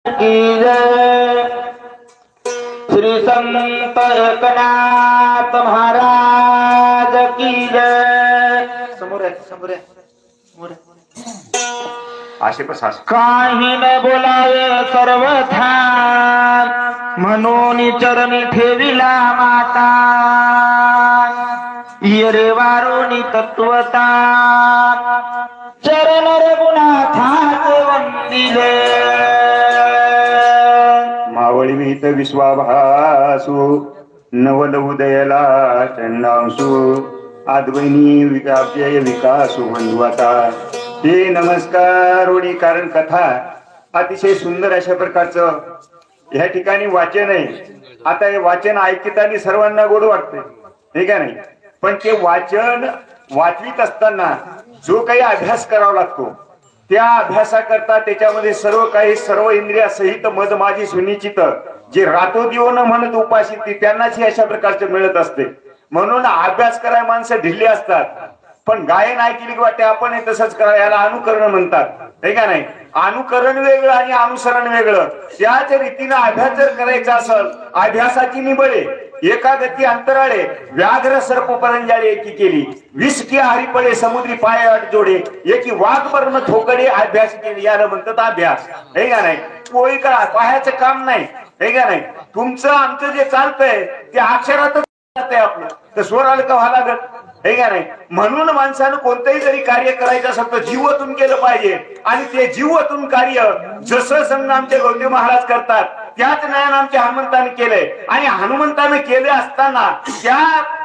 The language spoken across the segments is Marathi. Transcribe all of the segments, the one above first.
की जय। श्री संत एकनाथ महाराज की जय। समोर आहे, समोर आहे, समोर आहे। काही न बोलावे सर्वथा म्हणून चरणी ठेविला माता येरे वारुणी तत्वता चरण रघुनाथाचे वंदिले मावळी विहित विश्वाभासु नवल उदयला चंडांसु आद्वैनी विकाव्यय विकासु बंधुवाता हे नमस्कार ओडी कारण कथा अतिशय सुंदर अशा प्रकारचं ह्या ठिकाणी वाचन आहे। आता हे वाचन ऐकताना सर्वांना गोड वाटते हे का नाही, पण ते वाचन वाचवीत असताना जो काही अभ्यास करावा लागतो त्या अभ्यासाकरता त्याच्यामध्ये सर्व इंद्रिया सहित मज माझी सुनिश्चित जे रातोदिव न म्हणत उपाशी ती त्यांनाच अशा प्रकारचे मिळत असते। म्हणून अभ्यास करायला माणसं ढिल्ली असतात, पण गायन ऐकली की वाटते आपण तसंच करा, याला अनुकरण म्हणतात हे का नाही। अनुकरण वेगळं आणि अनुसरण वेगळं। त्याच रीतीने अभ्यास जर करायचा असेल अभ्यासाची निबळे एका गती अंतराळे व्याघ्र सर्प परंजाळे एकी केली 20 की हरी पडे समुद्री पाय अट जोडे एकी वाघ पर्ण थोकडे अभ्यास केली याला म्हणतात अभ्यास हे का नाही। कोळी करा पाहायचं काम नाही हे का नाही। तुमचं आमचं जे चालतंय ते अक्षरातच आपलं तर स्वराला का व्हावं लागत हे का नाही। म्हणून माणसानं कोणतंही जरी कार्य करायचं असेल तर जीवातून केलं पाहिजे आणि ते जीवातून कार्य जसं समज आमचे गौतम महाराज करतात त्याच ज्ञान आमच्या हनुमंताने केलंय आणि हनुमंताने केले असताना त्या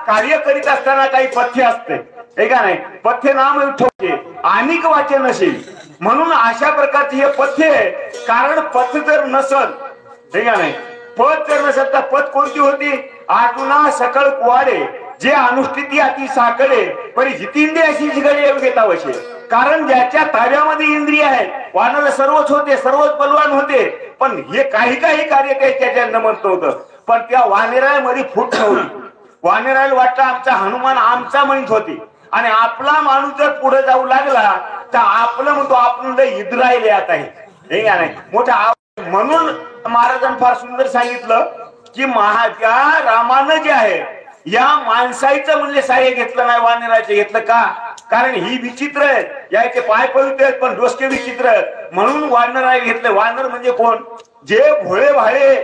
कार्य करीत असताना काही पथ्य असते हे का नाही। पथ्य नाम ठेवते अनेक वाचन नसेल म्हणून अशा प्रकारचे हे पथ्य आहे। कारण पथ जर नसल हे का नाही, पथ जर नसेल तर पथ कोणती होती आठुना सकळ कुवाडे जे अनुष्ठिती अति साकडे परी जितिंद्रिय अशी जिगडे घेता वशे। कारण ज्याच्या ताब्यामध्ये इंद्रिय आहेत वानर सर्वच होते सर्वच बलवान होते, पण हे काही कार्य त्याच्या म्हणतो होतं, पण त्या वानेरामध्ये फूट नव्हती। वानेराला वाटतं आमचा हनुमान आमचा म्हणत होती आणि आपला माणूस जर पुढे जाऊ लागला तर आपलं म्हणतो आपण इद्रायले आता हे का नाही मोठा। म्हणून महाराजांनी फार सुंदर सांगितलं की त्या रामानं जे आहे या माणसाचं म्हणले साह्य घेतलं नाही वानराचे घेतलं का, कारण ही विचित्र आहेत याचे पाय पवित्र आहेत पण डोसके विचित्र आहेत म्हणून वानराला घेतलं। वानर म्हणजे कोण जे भोळे भाळे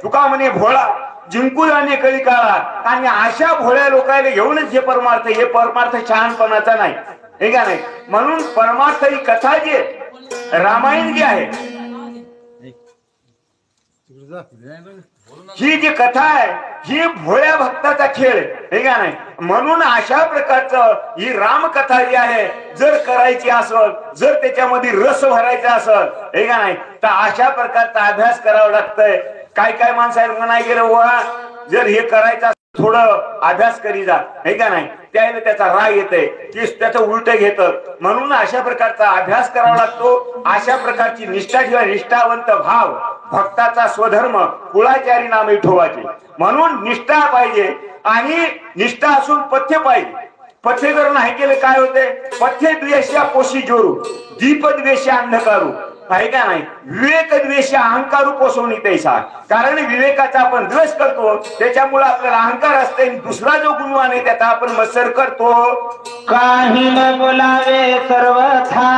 तुका म्हणे भोळा जिंकू जाणे कळी काळा आणि अशा भोळ्या लोकांना घेऊनच हे परमार्थ शहाणपणाचा नाही हे का नाही। म्हणून परमार्थ ही कथा जी रामायण जी आहे ही जी कथा आहे ही भोळ्या भक्ताचा खेळ हे का नाही। म्हणून अशा प्रकारचं ही रामकथा जी आहे जर करायची असेल जर त्याच्यामध्ये रस भरायचा असेल हे का नाही तर अशा प्रकारचा अभ्यास करावा लागतंय। काय माणसाला म्हणाय गेलं वा जर हे करायचं थोडं अभ्यास करी जा हे का नाही त्याला त्याचा राग येते की त्याचं उलट घेतं। म्हणून अशा प्रकारचा अभ्यास करावा लागतो। अशा प्रकारची निष्ठा किंवा निष्ठावंत भाव भक्ताचा स्वधर्म कुळाचारी नामे ठेवायचे। म्हणून निष्ठा पाहिजे आणि निष्ठा असून पथ्य पाहिजे। पथ्य जर नाही केले काय होते पथ्य द्वेषा पोषी जोरू दीप द्वेषा अंधकारू आहे का नाही। विवेक द्वेष अहंकारू पोसवणी तैसा, कारण विवेकाचा आपण द्वेष करतो त्याच्यामुळे आपल्याला अहंकार असते दुसरा जो गुणवान आहे त्याचा आपण मत्सर करतो। काही न बोलावे सर्वथा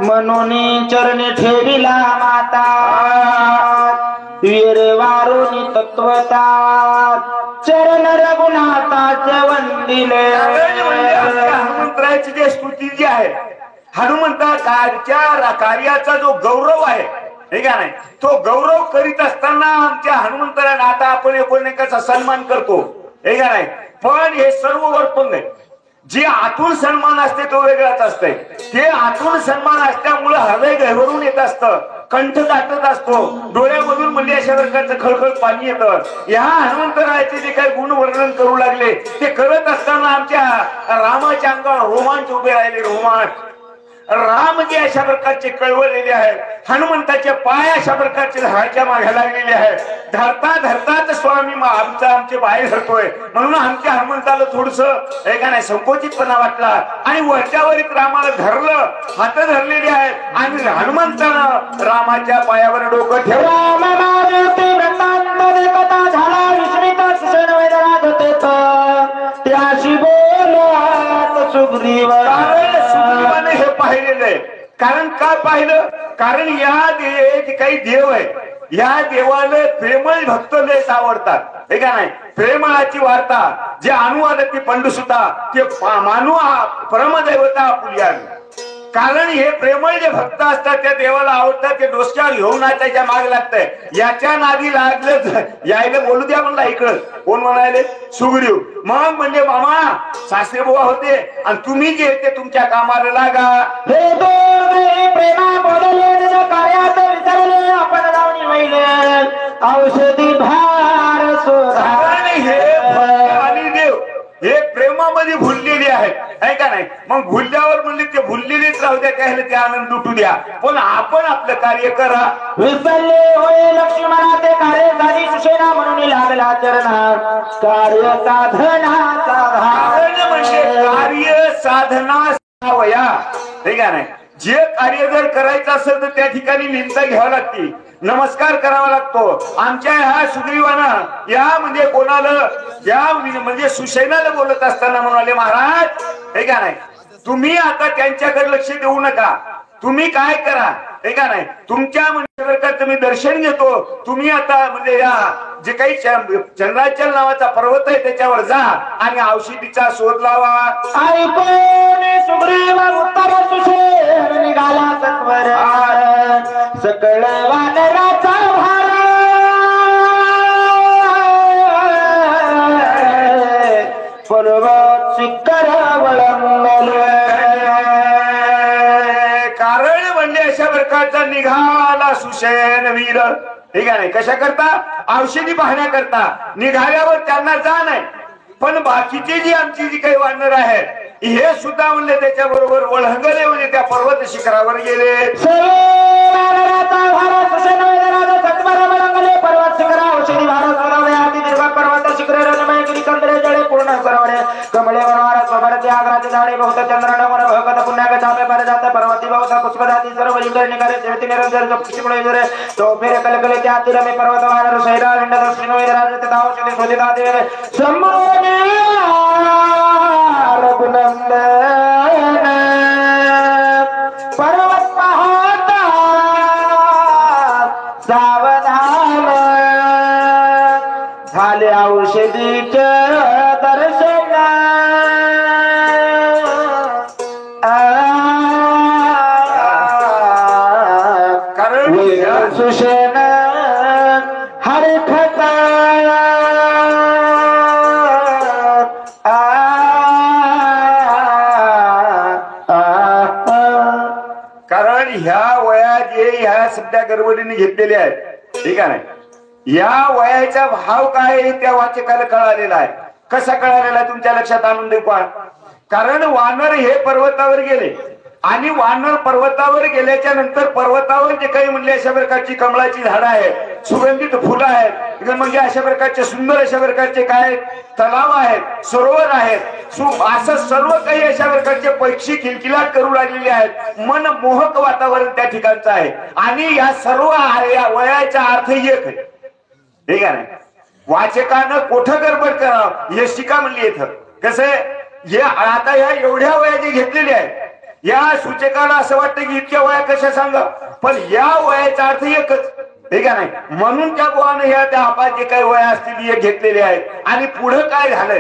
म्हणून चरणी ठेविला माता वीर वारुणी तत्वता चरण रघुनाथाचे वंदिले। हनुमंतराची जी स्तुती जी आहे हनुमंताच्या कार्याचा जो गौरव आहे हे का नाही तो गौरव करीत असताना आमच्या हनुमंतराला आता आपण एकोणएकाचा सन्मान करतो हे का नाही, पण हे सर्व वर्तन आहे जे आतून सन्मान असते तो वेगळाच असते। ते आतून सन्मान असल्यामुळे हृदय गहिवरून येत असतं कंठ दाटत असतो डोळ्यामधून म्हणजे अशा प्रकारचं खळखळ पाणी येतं। ह्या हनुमंतरायाचे जे काही गुण वर्णन करू लागले ते करत असताना आमच्या रामाच्या अंगावर रोमांच उभे राहिले रोमांच राम जे अशा प्रकारचे कळवलेले आहेत, हनुमंताचे पाय अशा प्रकारचे झाडाच्या मागे लागलेले आहेत. धरता धरताच स्वामी आमचे पाय धरतोय म्हणून आमच्या हनुमंताला थोडस का नाही संकोचितपणा वाटला आणि वरच्यावरीत रामाला धरलं, हात धरलेले आहेत आणि हनुमंतानं रामाच्या पायावर डोकं ठेवलं. सुग्रीवाने हे पाहिलेलं आहे. कारण का पाहिलं? कारण या जे काही देव आहे, या देवाला प्रेमळ भक्त लयच आवडतात हे का नाही. प्रेमळाची वार्ता जे अनुवाद ती पंडुसुता ते मानू परमदैवता आपुल्या. कारण हे प्रेमळ जे भक्त असतात त्या देवाला आवडतात, ते डोसक्यावर घेऊन त्याच्या मागे लागतंय. याच्या नादी लागलं यायला बोलू द्या म्हणला. इकडं कोण म्हणाले? सुग्रीव. मग म्हणजे मामा सासरे बुवा होते आणि तुम्ही जे ते तुमच्या कामाला लागा. हे दोघे प्रेमा बोलले कार्यात विसरले आपण जाऊन वैले औषधी भार सोधा. हे आणि देव हे प्रेमामध्ये भुललेले आहेत आहे का नाही. मग भुलल्यावर म्हणले ते भुललेलेच राहू द्या, त्याला ते आनंद लुटू द्या, पण आपण आपलं कार्य करा. विसरले होय लक्ष्मणा ते कार्य झाली सुषेना म्हणून लागला चरणा कार्य साधना म्हणजे कार्य साधना वया हे का नाही. जे कार्य जर करायचं असेल तर त्या ठिकाणी निंदा घ्यावी लागते, नमस्कार करावा लागतो. आमच्या ह्या सुग्रीवानं या म्हणजे कोणाला या म्हणजे सुशेनाला बोलत असताना म्हणाले, महाराज हे का नाही तुम्ही आता त्यांच्याकडे लक्ष देऊ नका, तुम्ही काय करा हे का नाही. तुमच्या म्हणजे तुम्ही दर्शन घेतो, तुम्ही आता म्हणजे या जे काही चंद्राचल नावाचा पर्वत आहे त्याच्यावर जा आणि औषधीचा शोध लावा. ऐकून सुग्रीव उत्तर सुषेण निघाला सत्वर सकळ वानराचा भार पर्वत शिखर वळंबले. कारण म्हणजे अशा प्रकारचा निघाला सुषेण वीर ठीक आहे. कशा करता? औषधी पाहण्याकरता निघाल्यावर त्यांना जा नाही, पण बाकीचे जी आमची जी काही वानर आहेत हे सुद्धा म्हणले त्याच्या बरोबर वळंगले म्हणजे त्या पर्वत शिखरावर गेले. पर्वत शिखर औषधी भारत सोडवले आधी दीर्घ पर्वत शिखर रजमय गिरी कंदरे जळे पूर्ण सरवणे कमळे वनवार स्वभर त्यागराचे झाडे बहुत चंद्र नमन भगत पुण्याग चापे पर जाते पर्वती बहुत पुष्पदाती सर्व इंद्र निकारे सेवती निरंजन जपक्षिपळे जरे तो फेरे कलकले त्या तिरमे पर्वत वानर शैरा लिंड दक्षिण वैराज तथा औषधी शोधिता देवे संमोने रघुनंदन पर्वत पाहता सावधान झाले औषधीचे दर्शन. कारण सुषेण हरखता कारण ह्या वया जे ह्या सध्या गडबडीने घेतलेल्या आहेत ठीक आहे. या वयाचा भाव काय त्या वाचकाला कळालेला आहे. कसा कळालेला आहे तुमच्या लक्षात आणून देऊ पहा. कारण वानर हे पर्वतावर गेले आणि वानर पर्वतावर गेल्याच्या नंतर पर्वतावर जे काही म्हणले अशा प्रकारची कमळाची झाडं आहेत, सुगंधित फुलं आहेत, म्हणजे अशा प्रकारचे सुंदर अशा प्रकारचे काय तलाव आहेत, सरोवर आहेत, असं सर्व काही अशा प्रकारचे पक्षी किलकिलाट करू लागलेले आहेत. मन मोहक वातावरण त्या ठिकाणचं आहे आणि या सर्व या वयाचा अर्थ एक आहे ठीक आहे. वाचकानं कोठं गडबड करावं हे शिका म्हणली इथं. कसं हे आता या एवढ्या वयाचे घेतलेले आहेत, या सूचकाला असं वाटतं की इतक्या वया कशा सांगा, पण या वयाचा अर्थ एकच ठीक आहे. म्हणून त्या बुवानं ह्या त्या आपात जे काही वया असतील हे घेतलेले आहेत. आणि पुढं काय झालं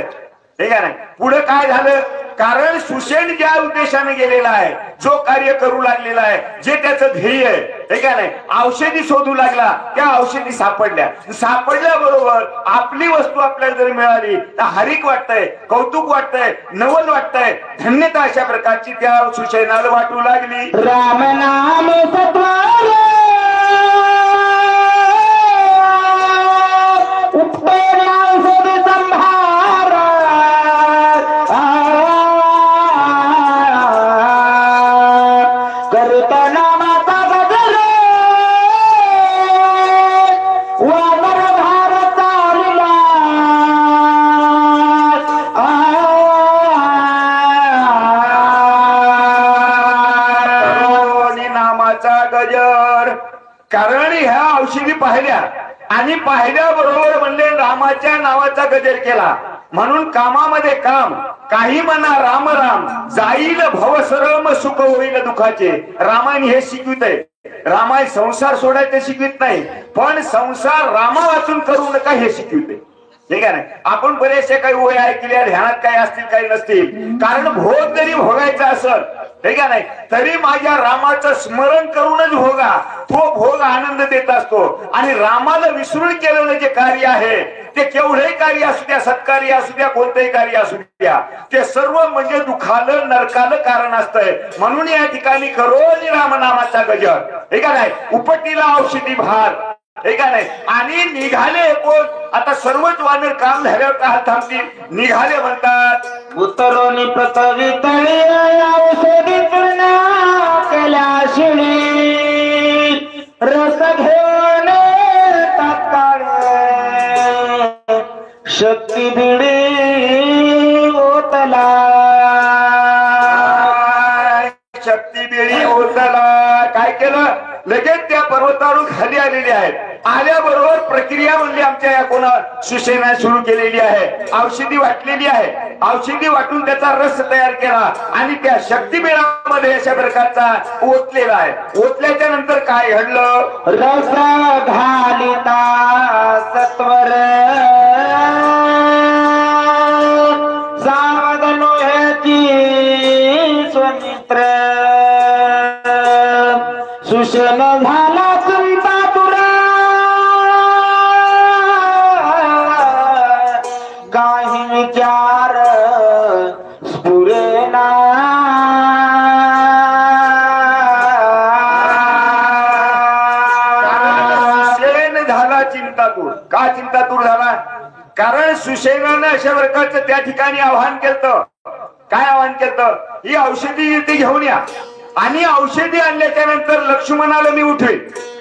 ठीक आहे. पुढं काय झालं? कारण सुषेण ज्या उद्देशाने गेलेला आहे, जो कार्य करू लागलेला आहे, जे त्याचं ध्येय आहे ठीक आहे, औषधी शोधू लागला, त्या औषधी सापडल्याबरोबर आपली वस्तू आपल्याला जर मिळाली तर हरिक वाटतंय, कौतुक वाटतंय, नवल वाटतंय, धन्यता अशा प्रकारची त्या सुषेणाला वाटू लागली. राम नाम औषधी पाहिल्या आणि पाहिल्याबरोबर म्हणले रामाच्या नावाचा गजर केला. म्हणून कामामध्ये काम, काही म्हणा राम राम, जाईल भव सरम सुख होईल दुःखाचे. रामायण हे शिकवित आहे. रामायण संसार सोडायचं शिकवित नाही, पण संसार रामा वाचून करू नका हे शिकविते. ठीक आहे ना. आपण बरेचसे काही ओळी ऐकल्या, ध्यानात काही असतील काही नसतील, कारण भोग जरी भोगायचा असेल ठीक आहे नाही, तरी माझ्या रामाचं स्मरण करूनच भोगा. तो भोग आनंद देत असतो. आणि रामाला विसरून केलेलं जे कार्य आहे ते केवढेही कार्य असू द्या, सत्कार्य असू द्या, कोणतेही कार्य असू द्या, ते सर्व म्हणजे दुःखालं नरकालं कारण असतंय. म्हणून या ठिकाणी करोनी रामनामाचा गजर ठीक आहे नाही, उपटीला औषधी भार ठीक आहे नाही. आणि निघाले कोण, आता सर्वच वानर काम झाल्यावर का थांबतील, निघाले म्हणतात उतरोनी पृथ्वी तळी औषधी पूर्ण केल्या शिळी, रस घेऊन तात्काळ शक्ती दिडी ओतला. शक्ती बेळी ओतला. काय केलं, लगेच त्या पर्वतावरून खाली आलेले आहेत. आल्याबरोबर प्रक्रिया म्हणजे आमच्या या कोणा सुसेना सुरू केलेली आहे. औषधी वाटलेली आहे. औषधी वाटून त्याचा रस तयार केला आणि त्या शक्तीमेळामध्ये अशा प्रकारचा ओतलेला आहे. ओतल्याच्या नंतर काय घडलं, रस घालिता सत्वर सावधानो ह्याची स्वमित्र, सुषम झाला चिंता तुरा, काही विचार स्फुरेना. सुसेन झाला चिंतातूर. का चिंतातूर झाला, कारण सुसेनानं अशा प्रकारचं त्या ठिकाणी आव्हान केलं. काय आव्हान केलं, ही औषधी ते घेऊन या. आणि औषधी आणल्याच्या नंतर लक्ष्मणाला मी उठेल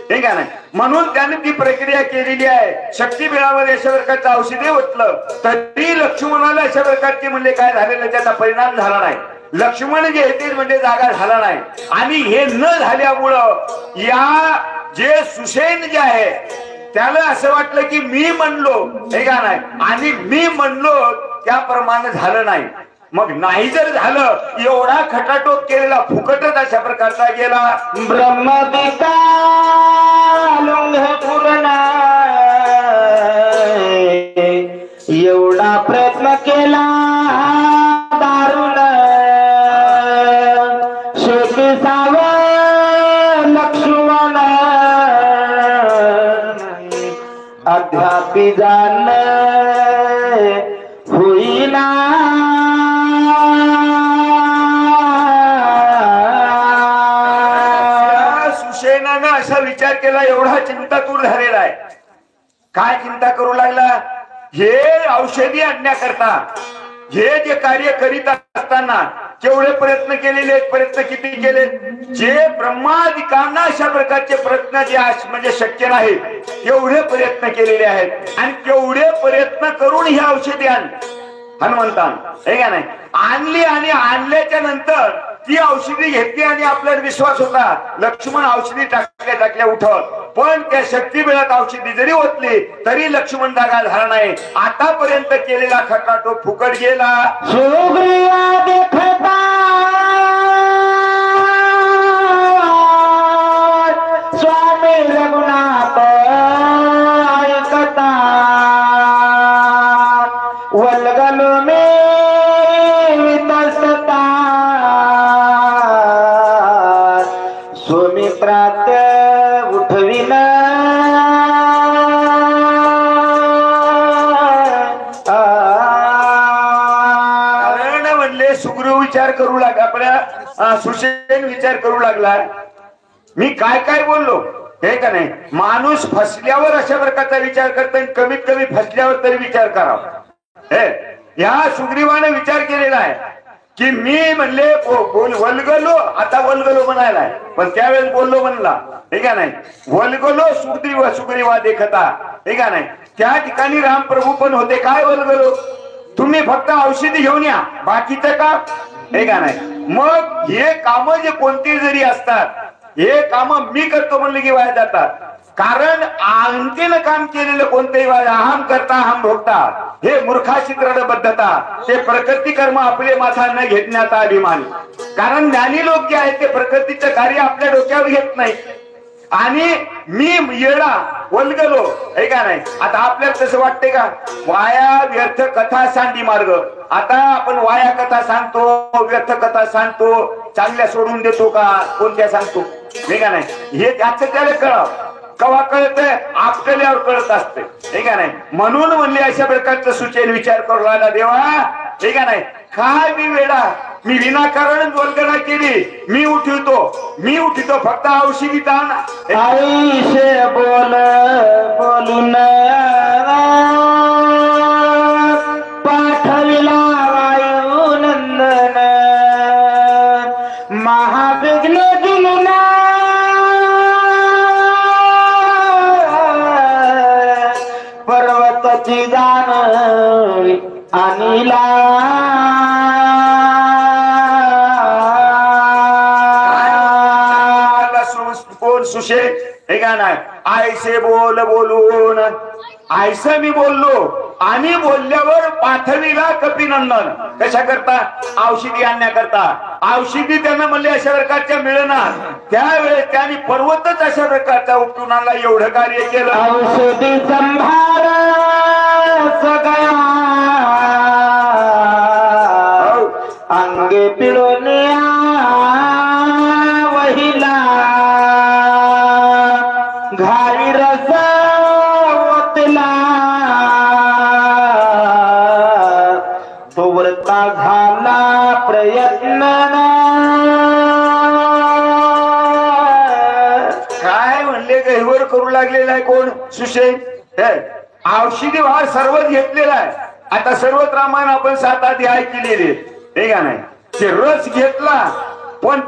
ठीक आहे ना. म्हणून त्याने ती प्रक्रिया केलेली आहे. शक्ती बिळामध्ये अशा प्रकारचं औषधी ओतलं तरी लक्ष्मणाला अशा प्रकारचे म्हणजे काय झालेलं त्याचा परिणाम झाला नाही. लक्ष्मण जे येतील म्हणजे जागा झाला नाही. आणि हे न झाल्यामुळं या जे सुसेन जे आहे त्याला असं वाटलं की मी म्हणलो हे का नाही, आणि मी म्हणलो त्याप्रमाणे झालं नाही. मग नाही जर झालं, एवढा खटाटोप केलेला फुकटच अशा प्रकारचा गेला. ब्रह्मदिका लुंग पूर्ण एवढा प्रयत्न केला दारुण, शेती साव लक्ष्मण अद्यापि जाण होईना. सुसेनानं असा विचार केला, एवढा चिंतातूर झालेला आहे. काय चिंता करू लागला, हे औषधी आणण्याकरता हे जे कार्य करीत असताना केवढे प्रयत्न केलेले, प्रयत्न किती केले. जे ब्रह्मादिकांना अशा प्रकारचे प्रयत्न जे म्हणजे शक्य नाही एवढे प्रयत्न केलेले आहेत. आणि केवढे प्रयत्न करून ही औषधी आणली हनुमंतान हे का नाही आणली. आणि आणल्याच्या नंतर ती औषधी घेतली आणि आपल्याला विश्वास होता लक्ष्मण औषधी टाकल्या उठत, पण त्या शक्ती वेळात औषधी जरी ओतली तरी लक्ष्मण जागा झाला नाही. आतापर्यंत केलेला खटाटोप फुकट गेला. सुग्रीवा देखता स्वामी रघुनाथ ऐकता, वल्गलो मे वितसता, सुमित्रात उठविन कारण म्हणले सुग्रीव विचार करू लागला, आपल्या सुसेन विचार करू लागला, मी काय काय बोललो हे का नाही. माणूस फसल्यावर अशा प्रकारचा विचार करतो, कमीत कमी फसल्यावर तरी विचार करावा. हे या सुग्रीवाने विचार केलेला आहे की मी म्हणले वल्गलो, आता वल्गलो म्हणायला, पण त्यावेळेस बोललो म्हणला हे का नाही. वल्गलो सुग्रीवा देखता हे का नाही. त्या ठिकाणी रामप्रभू पण होते. काय वल्गलो, तुम्ही फक्त औषधी घेऊन या, बाकीचं का हे का नाही. मग हे काम जे कोणती जरी असतात हे काम मी करतो म्हणले की वाया जातात. कारण अंतीन काम केलेलं कोणतेही अहम करता अहम भोगता हे मूर्खाशी दृढबद्धता ते प्रकृती कर्म आपले माथा न घेण्याचा अभिमान. कारण ज्ञानी लोक जे आहेत ते प्रकृतीचं कार्य आपल्या डोक्यावर घेत नाही. आणि मी येडा वल्गलो हे का नाही. आता आपल्याला तसं वाटते का वाया व्यर्थ कथा सांडी मार्ग. आता आपण वाया कथा सांगतो व्यर्थ कथा सांगतो चांगल्या सोडून देतो का कोणत्या सांगतो हे का नाही. हे त्याचं त्याला कळावं कवा कळतंय आपल्यावर कळत असते हे का नाही. म्हणून म्हणले अशा प्रकारचं सूचन विचार करू लागला देवा हे का नाही. काय मी वेडा मी विनाकारण वल्गना केली मी उठितो फक्त औषधी ताण आईशे बोल बोलून पाठविला वायू नंदन महाविघ्न दिलना पर्वताची जाणवी अनिला सुशे हे का नाही. आयसे बोलून आयसे मी बोललो आणि बोलल्यावर पाठविला कपिनंदन कशा करता औषधी आणण्याकरता. औषधी त्यांना म्हणले अशा प्रकारच्या मिळणार त्यावेळेस त्यांनी पर्वतच अशा प्रकारचा उपटून आणला. एवढं कार्य केलं. औषधी संभार सगळा अंगे पिळून वहिला घाई रस ओतला तो व्रता झाला प्रयत्न काय म्हणले गहिवर करू लागलेला आहे कोण सुशे. औषधी भार सर्वच घेतलेला आहे. आता सर्वच रामायण आपण 7 अध्याय केलेले हे का नाही. ते रस घेतला पण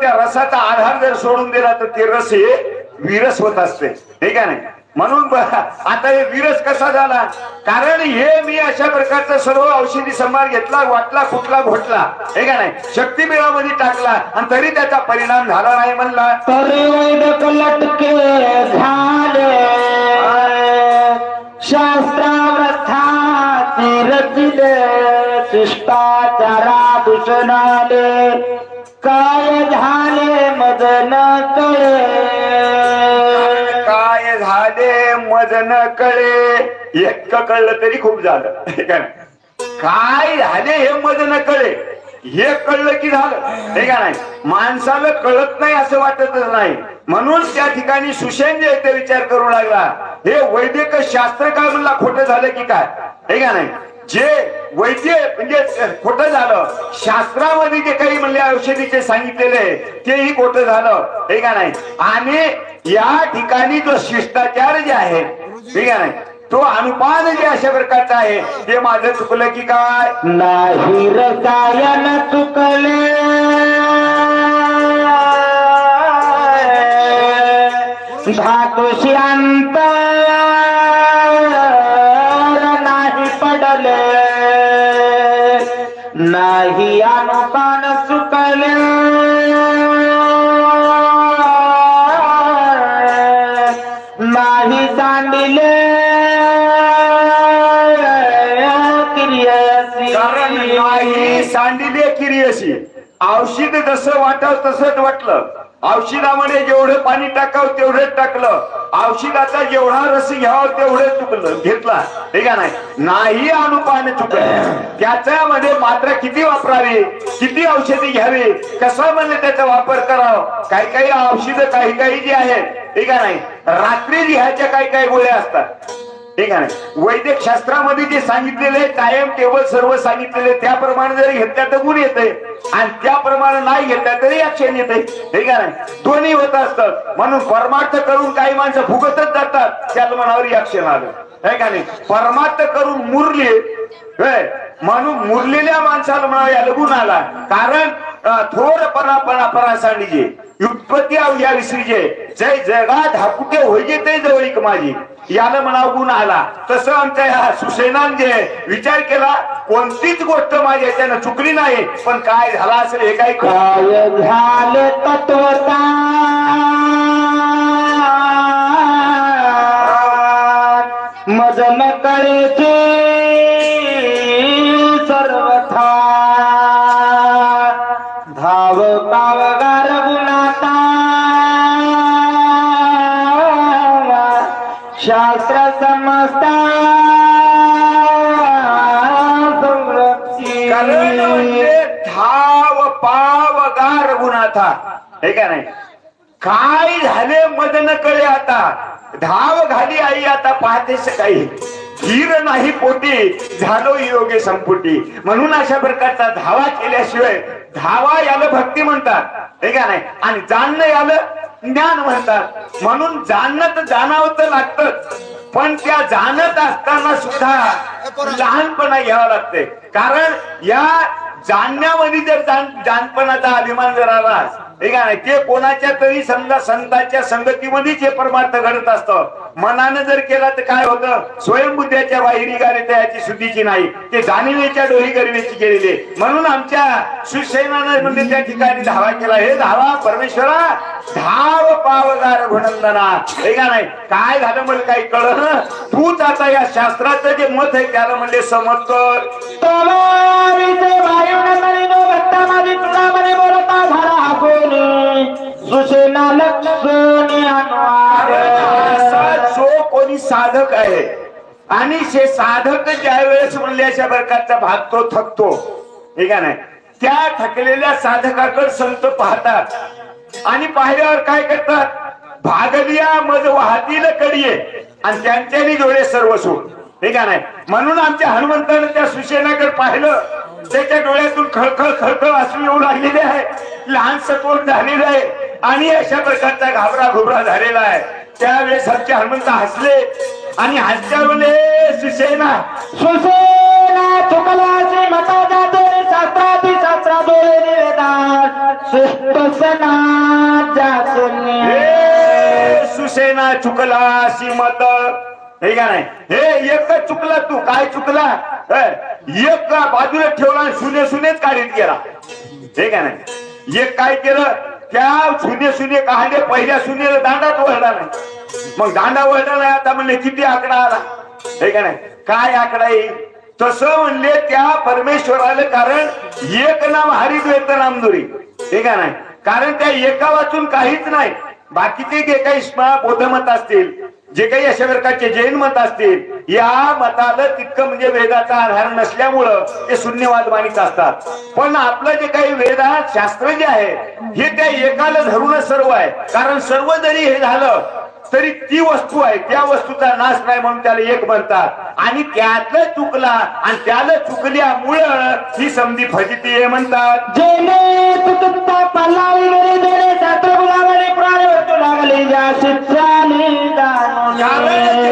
त्या रसाचा आधार जर सोडून दिला तर ते रस हे विरस होत असते हे का नाही. म्हणून आता हे विरस कसा झाला कारण हे मी अशा प्रकारचा सर्व औषधी संभार घेतला वाटला कुठला घोटला हे का नाही. शक्तिमेळामध्ये टाकला आणि तरी त्याचा परिणाम झाला नाही म्हणला. तरी वैदक लटके झाले शास्त्रावस्थाची रचिले शिष्टाचारा दूषणाले काय झाले मदन काय झाले मदन कळे. एक कळलं तरी खूप झालं काय झाले हे मदन कळे. हे कळलं की झालं हे का नाही. माणसाला कळत नाही असं वाटतच नाही. म्हणून त्या ठिकाणी सुशेन जे ते विचार करू लागला हे वैदिक शास्त्र काय म्हणला खोटं झालं की काय हे का नाही. जे वैद्य म्हणजे खोटं झालं शास्त्रामध्ये जे काही म्हणले औषधीचे सांगितलेले तेही खोटं झालं हे का नाही. आणि या ठिकाणी जो शिष्टाचार जे आहे ठीक आहे नाही तो अनुपान जे अशा प्रकारचा आहे ते माझं चुकलं की काय नाही रसायन चुकले धातु शांत नाही पडले नाही अनुपान चुकले नाही सांडिले कारण नाही सांडिले किरियसी औषध जसं वाटाव तसंच वाटलं. औषधामध्ये जेवढं पाणी टाकावं तेवढंच टाकलं. औषधाचा जेवढा रस घ्यावं तेवढंच चुकलं घेतला ठीक आहे नाही अनुपान चुकलं. त्याच्यामध्ये मात्रा किती वापरावी किती औषधी घ्यावी कसा म्हणजे त्याचा वापर करावा. काही औषध काही जी आहेत ठीक आहे नाही रात्री घ्यायच्या काही गोळ्या असतात ठीक आहे वैद्यक शास्त्रामध्ये जे सांगितलेले टाइम टेबल सर्व सांगितलेले त्याप्रमाणे जरी घेतल्या तर गुण येते आणि त्याप्रमाणे नाही घेतल्या तरी ऍक्शन येते ठीक आहे दोन्ही होत असतात. म्हणून परमार्थ करून काही माणसं फुगतच जातात त्याला मनावर ऍक्शन आलं आहे का नाही. परमार्थ करून मुरले म्हणून मुरलेल्या माणसाला म्हणा या लगून आला. कारण थोरपणा परासांडीजे उत्पत्ती या विसरीजे जय जगात हाकुटे होईजे ते जवळीक माझी याला म्हणा गुण आला. तसं आमच्या ह्या सुसेनान जे विचार केला कोणतीच गोष्ट माझ्या याच्यानं चुकली नाही पण काय झाला असेल हे काही काय झाले तत्वता मजन कळेचे सर्वथा धाव कावगार गुणाता शास्त्र समजता कारण म्हणजे धाव पावगार गुणाथा हे का नाही काय झाले मदन कळे आता धाव घाली आई आता पाहते सकाळी धीर नाही पोटी झालो योगे संपुटी म्हणून अशा प्रकारचा धावा केल्याशिवाय धावा याला भक्ती म्हणतात हे का नाही आणि जाणणं याला ज्ञान म्हणतात म्हणून जाणणं तर जाणावं तर लागतच पण त्या जाणत असताना सुद्धा लहानपणा घ्यावा लागते कारण या जाणण्यामध्ये जर जाणपणाचा अभिमान जर आला ठीक आहे ते कोणाच्या तरी समजा संतांच्या संगतीमध्येच हे परमार्थ घडत असतं मनानं जर केला तर काय होतं स्वयंबुद्ध्याच्या बाहेरी गारे त्याची शुद्धीची नाही ते जाणीवेच्या डोही गरिबीची केलेली म्हणून आमच्या शिवसेनानं म्हणजे त्या ठिकाणी धावा केला हे धावा परमेश्वरा धाव पावगार गुणंदना हे का नाही काय झालं मला काही कळलं तूच आता या शास्त्राचं जे मत आहे त्याला म्हणजे समज कर जो कोणी साधक आहे आणि हे साधक ज्या वेळेस म्हणले अशा प्रकारचा भाग तो थकतो हे का नाही त्या थकलेल्या साधकाकडे संत पाहतात आणि पाहिल्यावर काय करतात भागलिया मज वाहतील कडिये आणि त्यांच्यानी डोळे सर्व सोड हे का नाही म्हणून आमच्या हनुमंतानं त्या सुशेनाकडे पाहिलं त्याच्या डोळ्यातून खळखळ खळखळ अश्रू येऊ लागलेले आहे लहान सतवण झालेलं आहे आणि अशा प्रकारचा घाबरा घुबरा झालेला आहे त्यावेळेस आमचे हनुमंत हसले आणि हसल्यामुळे सुशेना सुशेना तुकलाचे मता जाते शास्त्राती शास्त्रा डोळे निवेदान सुसना जाते हे सुशेना चुकला मत हे का नाही हे एक चुकला तू काय चुकला एक बाजूला ठेवला आणि सुने सुनेच काढीत गेला हे का नाही एक काय केलं त्या सुने सुने काढले पहिल्या सुनेला दांडात वळला नाही मग दांडा वळला नाही आता म्हणले किती आकडा आला हे का नाही काय आकडा येईल तसं म्हणले त्या परमेश्वराला कारण एक नाम हरिद्वैत नामदुरी हे का नाही कारण त्या एका वाचून काहीच नाही बाकीचे जे काही बौद्धमत असतील जे काही अशा प्रकारचे जैन मत असतील या मताला तितकं म्हणजे वेदाचा आधार नसल्यामुळं ते शून्यवाद मानित असतात पण आपलं जे काही वेदात शास्त्र जे आहे हे त्या एकाला धरूनच सर्व आहे कारण सर्व जरी हे झालं तरी ती वस्तू आहे त्या वस्तूचा नाश नाही म्हणून त्याला एक म्हणतात आणि त्यातलं चुकला आणि त्याला चुकल्यामुळं ही समधी फजिती हे म्हणतात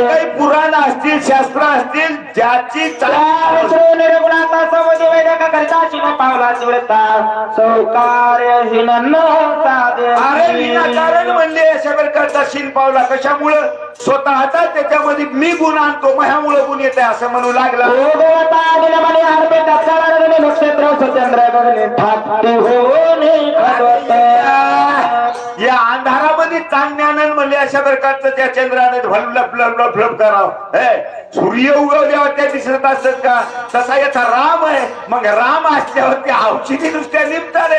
काही पुराण असतील शास्त्र असतील ज्याची विनाकारण म्हणले अशा प्रकारचा शिन पावला कशामुळं स्वतःचा त्याच्यामध्ये मी गुण आणतो माझ्यामुळे गुण येते असं म्हणू लागला या अंधारामध्ये चांदण्यानं म्हणले अशा प्रकारचं त्या चंद्राने फ्लप करावं सूर्य उगवल्यावर त्या दिसत असत का तसा याचा राम आहे मग राम असल्यावर त्या औषधी नुसत्या निपतात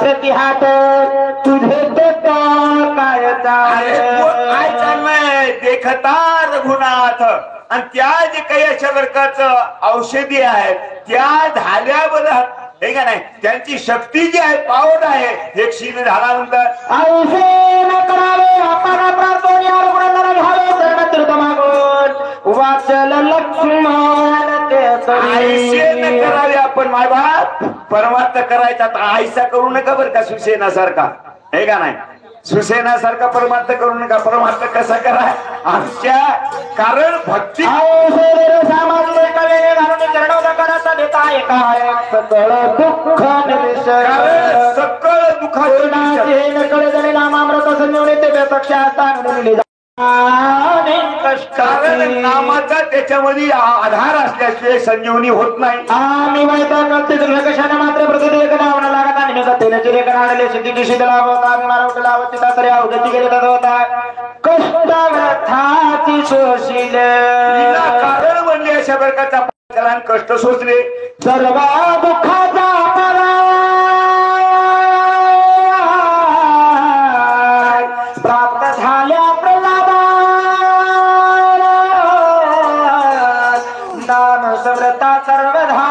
प्रतिहात तुझे काय चाललंय देखता रघुनाथ आणि त्या जे काही अशा प्रकारचं औषधी आहेत त्या झाल्याबद्दल हे का नाही त्यांची शक्ती जी आहे पावड आहे हे क्षीण झाल्यानंतर वाचल लक्ष्मण करावे आपण माय बाप परमार्थ करायचा आयसा करू नका बरं का सुसेना सारखा हे का नाही सुसेना सारखा परमार्थ करू नका परमार्थ कसा करा आमच्या कारण भक्ती सकळ दुःख सकळ दुःखाचे नामामृत संजीवनी ते पेक्षा कष्ट कारण नामाचा त्याच्यामध्ये आधार असल्याशिवाय संजीवनी होत नाही. आम्ही वैता करते कशाने मात्र प्रत्येक नावना लागत आणि मी तेल चिरे काढले सिद्धीची शिदला होता आम्ही मला उठला होता तरी अवधती गेले होता कष्टार्थाची सोशील कारण म्हणले अशा प्रकारचा त्याला कष्ट सोसले सर्व दुःखाचा प्राप्त झाल्या प्रल्हादा नाम समृता सर्वधा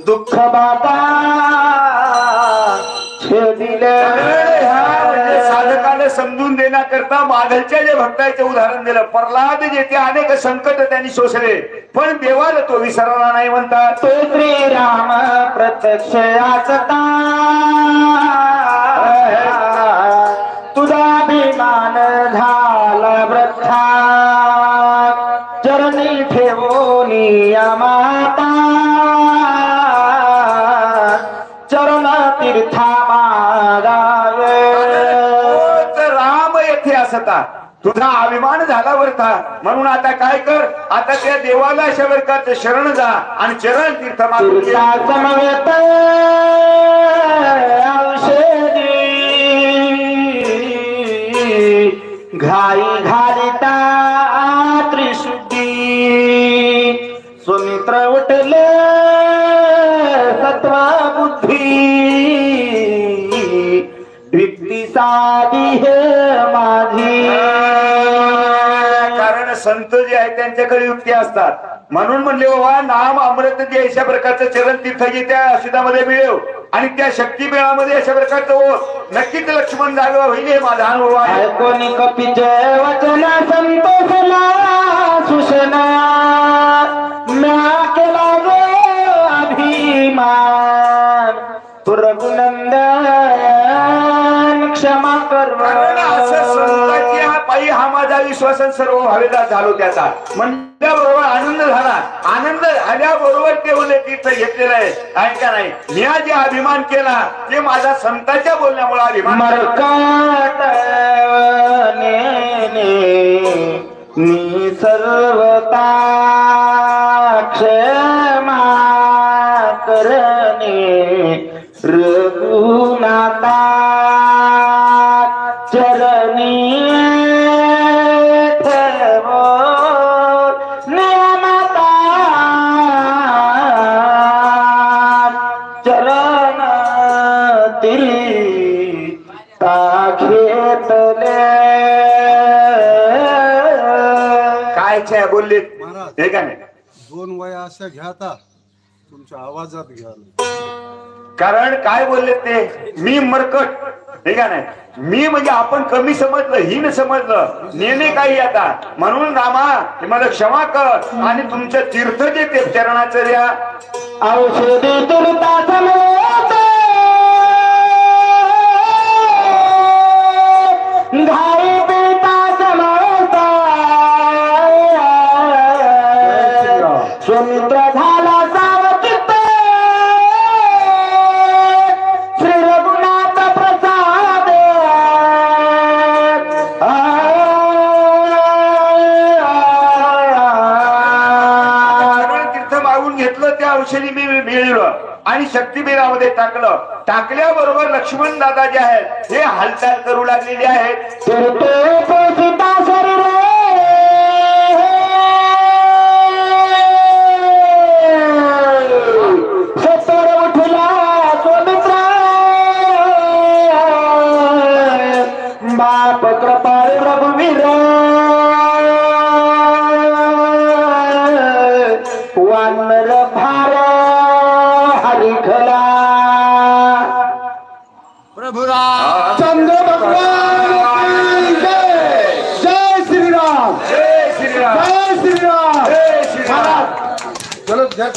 दुःख बाता छेदिले साधकाला समजून देण्याकरता मागलच्या जे भक्ताचे उदाहरण दिलं. प्रल्हाद जेथे अनेक संकट त्यांनी सोसले पण देवाला तो विसरला नाही म्हणतात. तो श्रीराम प्रत्यक्ष असता तुझा अभिमान झाला वृथा चरणी ठेवोनी माता चरण तीर्था मागावे. राम येथे असता तुझा अभिमान झाला वरता म्हणून आता काय कर आता त्या देवाला अशा प्रकारचं शरण जा आणि चरण तीर्थ मागून घे. समवेत औषधी घाई घालिता त्रिशुद्धी सुमित्र उठले सत्वा बुद्धी व्यक्ती साधी हे माझी. कारण संत जे आहेत त्यांच्याकडे युक्ती असतात म्हणून म्हणले बाबा नाम अमृत जे अशा प्रकारचं चरण तीर्थ जे त्या असिदामध्ये मिळव आणि त्या शक्ती मेळामध्ये अशा प्रकारचं हो नक्कीच लक्ष्मण जागा होईल हे माझा अनुभव आहे. कोणी कपीचे वचन संतोषला सुषना म्या केला गो अभिमान रघुनंदन क्षमा कर. असं संतांची हा पायी हा माझा विश्वासन सर्व भावेदार झालो त्याचा म्हणल्याबरोबर आनंद झाला. आनंद झाल्याबरोबर ते बोलले तीर्थ घेतलेलं आहे का नाही. मी जे अभिमान केला ते माझा संतांच्या बोलण्यामुळे अभिमान मी सर्वता क्षमा करणे रघुनाथा चरणी ठेवो नियमता चरण तीर्था घेतले. काय छाया बोलले हे का नाही. 2 वया अशा घ्या आता तुमच्या आवाजात घ्या. कारण काय बोलले ते मी मरकट हे का नाही. मी म्हणजे आपण कमी समजलं हीन समजलं नेणे काही आता म्हणून रामा मला क्षमा कर आणि तुमचं तीर्थ जे ते चरणाचं द्या. औषधी तुरता समोर घाई पिता समोरता सुमित्र झाला सावचित्त श्री रघुनाथ प्रसाद तीर्थ मागून घेतलं त्या औषधी मी मिळवलं आणि शक्तीबीरामध्ये टाकल्याबरोबर लक्ष्मण दादा जे आहेत हे हालचाल करू लागलेले आहेत. बाप कृपाळ रघुवीर वानर भार हरिखला प्रभुराम चंद्र भगवान जय श्रीराम जय श्रीराम जय श्रीराम. जय श्रीराम. चलो घ्या.